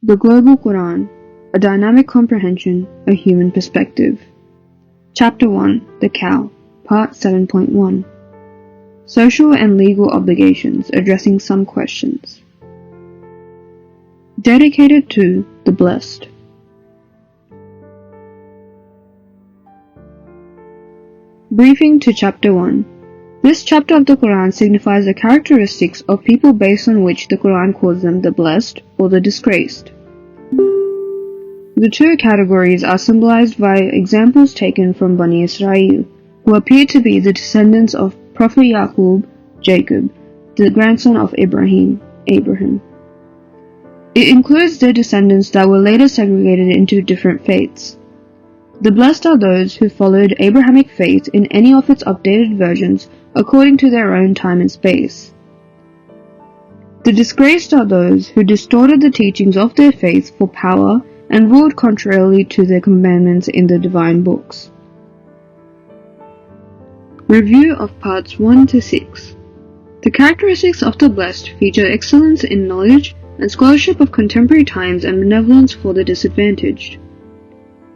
The Global Quran, a dynamic comprehension, a human perspective. Chapter 1, The Cow, Part 7.1. Social and legal obligations, addressing some questions. Dedicated to the blessed. Briefing to Chapter 1. This chapter of the Quran signifies the characteristics of people based on which the Quran calls them the blessed or the disgraced. The two categories are symbolized by examples taken from Bani Israel, who appear to be the descendants of Prophet Yaqub, Jacob, the grandson of Abraham. It includes their descendants that were later segregated into different faiths. The blessed are those who followed Abrahamic faith in any of its updated versions according to their own time and space. The disgraced are those who distorted the teachings of their faith for power and ruled contrarily to their commandments in the divine books. Review of Parts 1 to 6. The characteristics of the blessed feature excellence in knowledge and scholarship of contemporary times and benevolence for the disadvantaged.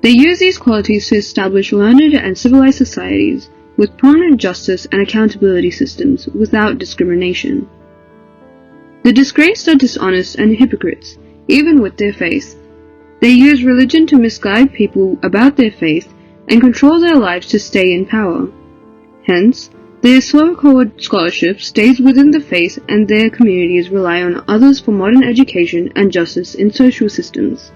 They use these qualities to establish learned and civilized societies with prominent justice and accountability systems without discrimination. The disgraced are dishonest and hypocrites, even with their faith. They use religion to misguide people about their faith and control their lives to stay in power. Hence, their so-called scholarship stays within the faith and their communities rely on others for modern education and justice in social systems.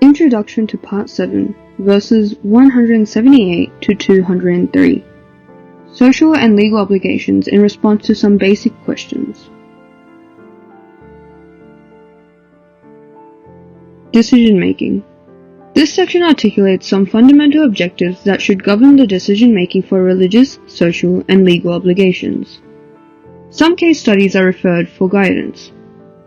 Introduction to Part 7, verses 178 to 203. Social and legal obligations in response to some basic questions. Decision-making. This section articulates some fundamental objectives that should govern the decision-making for religious, social, and legal obligations. Some case studies are referred for guidance.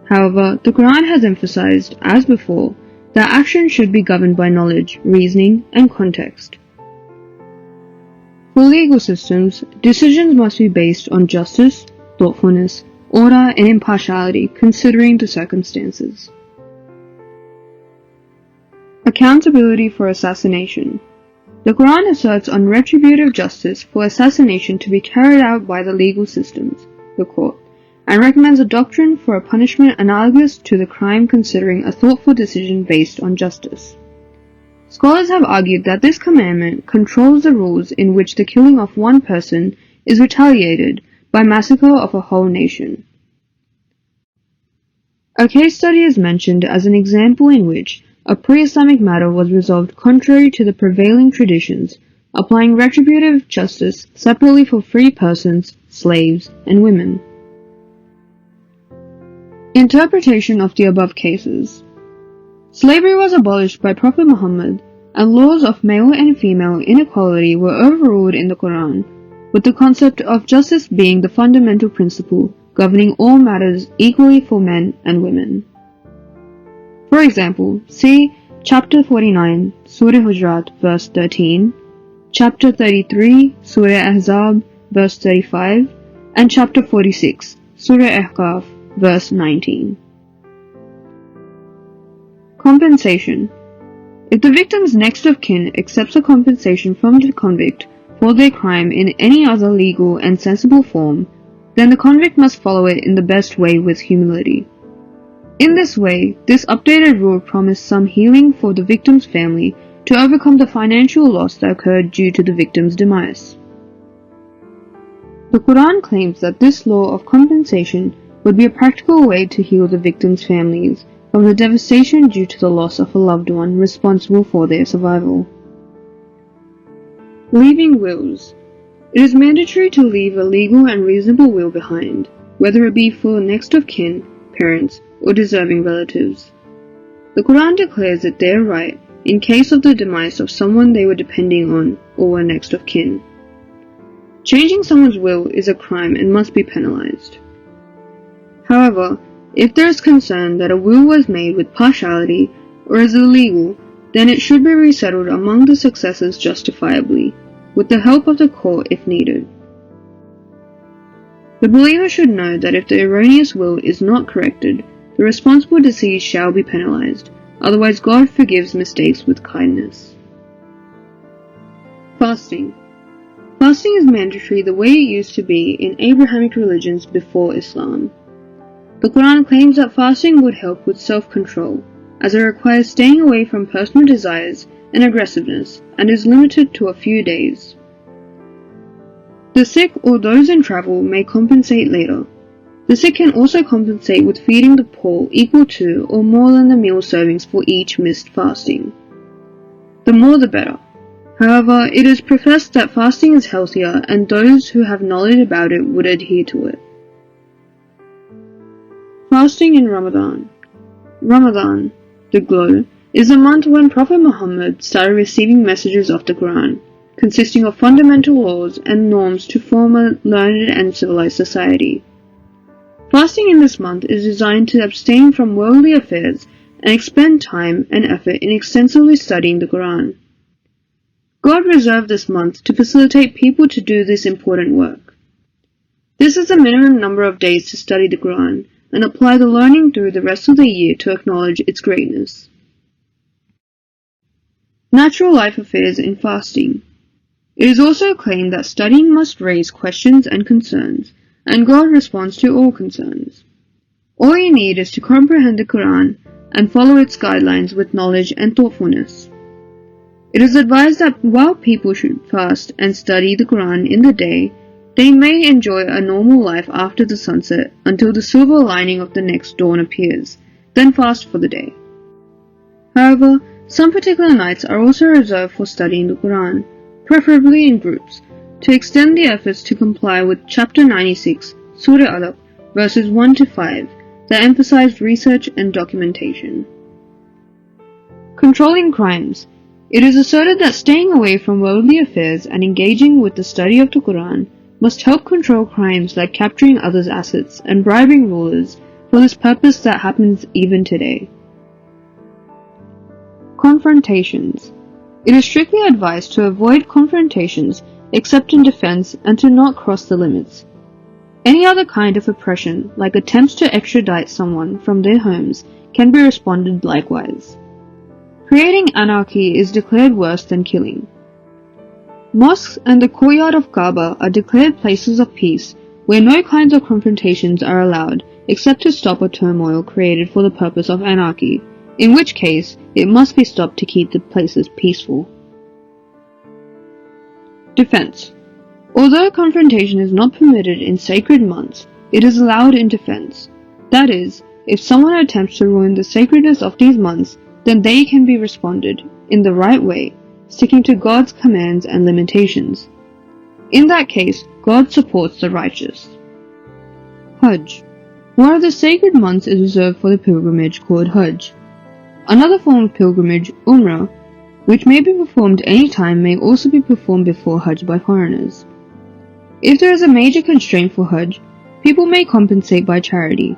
However, the Quran has emphasized, as before, that action should be governed by knowledge, reasoning, and context. For legal systems, decisions must be based on justice, thoughtfulness, order, and impartiality, considering the circumstances. Accountability for assassination. The Quran asserts on retributive justice for assassination to be carried out by the legal systems, the court, and recommends a doctrine for a punishment analogous to the crime considering a thoughtful decision based on justice. Scholars have argued that this commandment controls the rules in which the killing of one person is retaliated by massacre of a whole nation. A case study is mentioned as an example in which a pre-Islamic matter was resolved contrary to the prevailing traditions, applying retributive justice separately for free persons, slaves, and women. Interpretation of the above cases. Slavery was abolished by Prophet Muhammad, and laws of male and female inequality were overruled in the Quran, with the concept of justice being the fundamental principle governing all matters equally for men and women. For example, see Chapter 49, Surah Hujurat, verse 13, Chapter 33, Surah Ahzab, verse 35, and Chapter 46, Surah Ahqaf, verse 19. Compensation. If the victim's next of kin accepts a compensation from the convict for their crime in any other legal and sensible form, then the convict must follow it in the best way with humility. In this way, this updated rule promised some healing for the victim's family to overcome the financial loss that occurred due to the victim's demise. The Quran claims that this law of compensation would be a practical way to heal the victims' families from the devastation due to the loss of a loved one responsible for their survival. Leaving wills. It is mandatory to leave a legal and reasonable will behind, whether it be for next of kin, parents, or deserving relatives. The Quran declares it their right in case of the demise of someone they were depending on or were next of kin. Changing someone's will is a crime and must be penalized. However, if there is concern that a will was made with partiality or is illegal, then it should be resettled among the successors justifiably, with the help of the court if needed. The believer should know that if the erroneous will is not corrected, the responsible deceased shall be penalized, otherwise God forgives mistakes with kindness. Fasting. Fasting is mandatory the way it used to be in Abrahamic religions before Islam. The Quran claims that fasting would help with self-control, as it requires staying away from personal desires and aggressiveness, and is limited to a few days. The sick or those in travel may compensate later. The sick can also compensate with feeding the poor equal to or more than the meal servings for each missed fasting. The more the better. However, it is professed that fasting is healthier and those who have knowledge about it would adhere to it. Fasting in Ramadan. Ramadan, the glow, is the month when Prophet Muhammad started receiving messages of the Quran, consisting of fundamental laws and norms to form a learned and civilized society. Fasting in this month is designed to abstain from worldly affairs and expend time and effort in extensively studying the Quran. God reserved this month to facilitate people to do this important work. This is the minimum number of days to study the Quran and apply the learning through the rest of the year to acknowledge its greatness. Natural life affairs in fasting. It is also claimed that studying must raise questions and concerns, and God responds to all concerns. All you need is to comprehend the Quran and follow its guidelines with knowledge and thoughtfulness. It is advised that while people should fast and study the Quran in the day, they may enjoy a normal life after the sunset until the silver lining of the next dawn appears, then fast for the day. However, some particular nights are also reserved for studying the Quran, preferably in groups, to extend the efforts to comply with Chapter 96, Surah Alaq, verses 1 to 5, that emphasized research and documentation. Controlling crimes. It is asserted that staying away from worldly affairs and engaging with the study of the Quran must help control crimes like capturing others' assets and bribing rulers for this purpose that happens even today. Confrontations. It is strictly advised to avoid confrontations except in defense and to not cross the limits. Any other kind of oppression, like attempts to extradite someone from their homes, can be responded likewise. Creating anarchy is declared worse than killing. Mosques and the courtyard of Kaaba are declared places of peace, where no kinds of confrontations are allowed except to stop a turmoil created for the purpose of anarchy, in which case it must be stopped to keep the places peaceful. Defense. Although confrontation is not permitted in sacred months, it is allowed in defense. That is, if someone attempts to ruin the sacredness of these months, then they can be responded in the right way, sticking to God's commands and limitations. In that case, God supports the righteous. Hajj. One of the sacred months is reserved for the pilgrimage called Hajj. Another form of pilgrimage, Umrah, which may be performed any time, may also be performed before Hajj by foreigners. If there is a major constraint for Hajj, people may compensate by charity.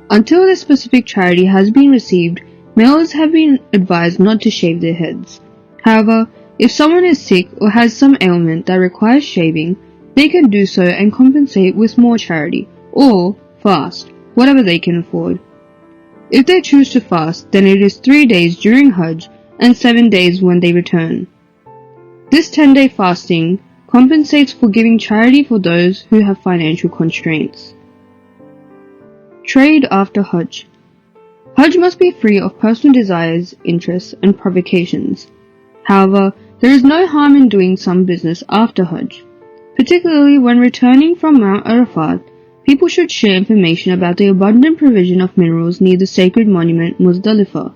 Until this specific charity has been received, males have been advised not to shave their heads. However, if someone is sick or has some ailment that requires shaving, they can do so and compensate with more charity, or fast, whatever they can afford. If they choose to fast, then it is 3 days during Hajj and 7 days when they return. This 10-day fasting compensates for giving charity for those who have financial constraints. Trade after Hajj. Hajj must be free of personal desires, interests, and provocations. However, there is no harm in doing some business after Hajj. Particularly when returning from Mount Arafat, people should share information about the abundant provision of minerals near the sacred monument Muzdalifah.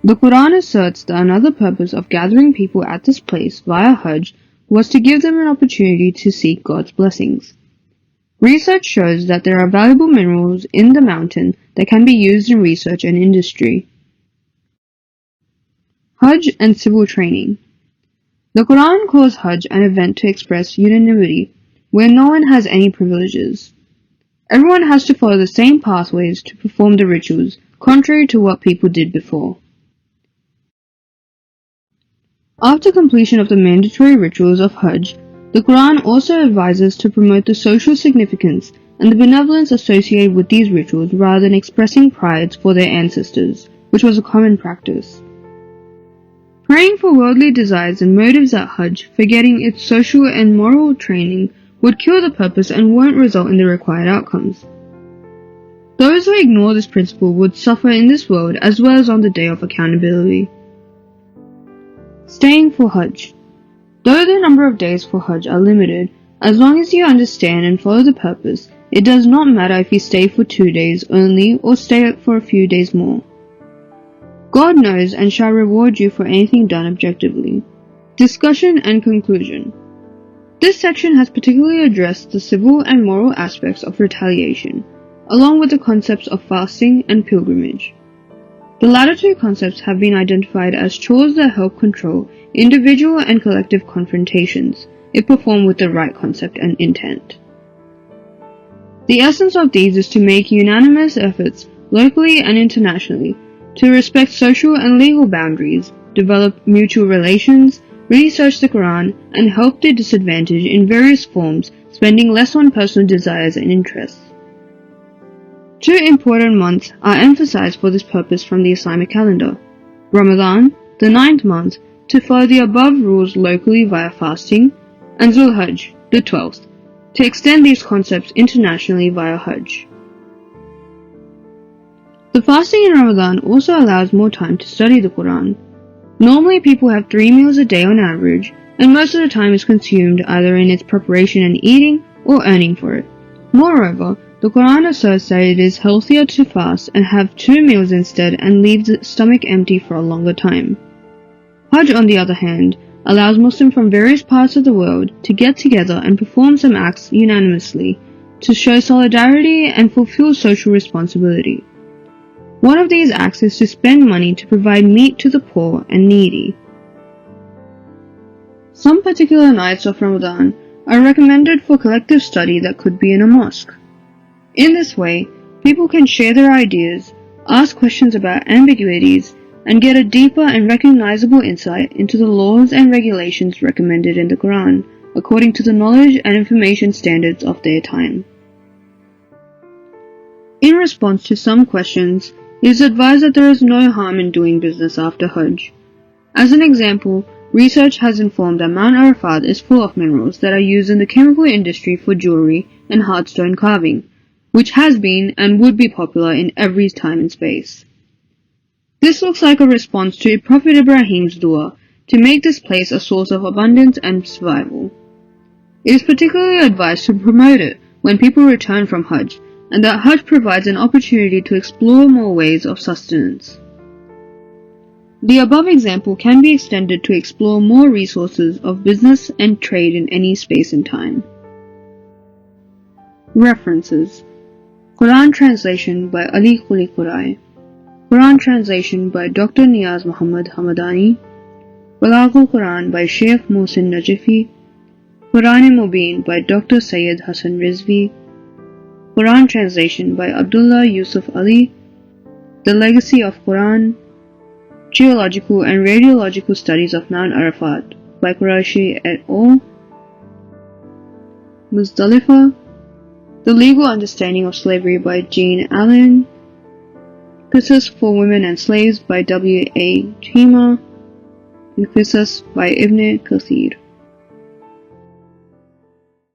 The Quran asserts that another purpose of gathering people at this place via Hajj was to give them an opportunity to seek God's blessings. Research shows that there are valuable minerals in the mountain that can be used in research and industry. Hajj and civil training. The Quran calls Hajj an event to express unanimity, where no one has any privileges. Everyone has to follow the same pathways to perform the rituals, contrary to what people did before. After completion of the mandatory rituals of Hajj, the Quran also advises to promote the social significance and the benevolence associated with these rituals rather than expressing pride for their ancestors, which was a common practice. Praying for worldly desires and motives at Hajj, forgetting its social and moral training, would kill the purpose and won't result in the required outcomes. Those who ignore this principle would suffer in this world as well as on the day of accountability. Staying for Hajj. Though the number of days for Hajj are limited, as long as you understand and follow the purpose, it does not matter if you stay for 2 days only or stay for a few days more. God knows and shall reward you for anything done objectively. Discussion and conclusion. This section has particularly addressed the civil and moral aspects of retaliation, along with the concepts of fasting and pilgrimage. The latter two concepts have been identified as chores that help control individual and collective confrontations, if performed with the right concept and intent. The essence of these is to make unanimous efforts, locally and internationally, to respect social and legal boundaries, develop mutual relations, research the Quran, and help the disadvantaged in various forms, spending less on personal desires and interests. 2 important months are emphasized for this purpose from the Islamic calendar. Ramadan, the 9th month, to follow the above rules locally via fasting, and Zul-Hajj, the 12th, to extend these concepts internationally via Hajj. The fasting in Ramadan also allows more time to study the Quran. Normally people have 3 meals a day on average, and most of the time is consumed either in its preparation and eating or earning for it. Moreover, the Quran asserts that it is healthier to fast and have 2 meals instead and leave the stomach empty for a longer time. Hajj, on the other hand, allows Muslims from various parts of the world to get together and perform some acts unanimously to show solidarity and fulfill social responsibility. One of these acts is to spend money to provide meat to the poor and needy. Some particular nights of Ramadan are recommended for collective study that could be in a mosque. In this way, people can share their ideas, ask questions about ambiguities, and get a deeper and recognizable insight into the laws and regulations recommended in the Quran, according to the knowledge and information standards of their time. In response to some questions, it is advised that there is no harm in doing business after Hajj. As an example, research has informed that Mount Arafat is full of minerals that are used in the chemical industry for jewelry and hard stone carving, which has been and would be popular in every time and space. This looks like a response to Prophet Ibrahim's dua to make this place a source of abundance and survival. It is particularly advised to promote it when people return from Hajj, and that Hajj provides an opportunity to explore more ways of sustenance. The above example can be extended to explore more resources of business and trade in any space and time. References: Quran translation by Ali Quli Qurai, Quran translation by Dr. Niyaz Muhammad Hamadani, Balaghul Quran by Sheikh Mohsin Najifi, Quran Mubin by Dr. Sayyid Hassan Rizvi, Quran translation by Abdullah Yusuf Ali, The Legacy of Quran, Geological and Radiological Studies of Mount Arafat by Quraishi et al., Muzdalifa, The Legal Understanding of Slavery by Jean Allen, Qisas for Women and Slaves by W. A. Chima, and Qisas by Ibn Kathir.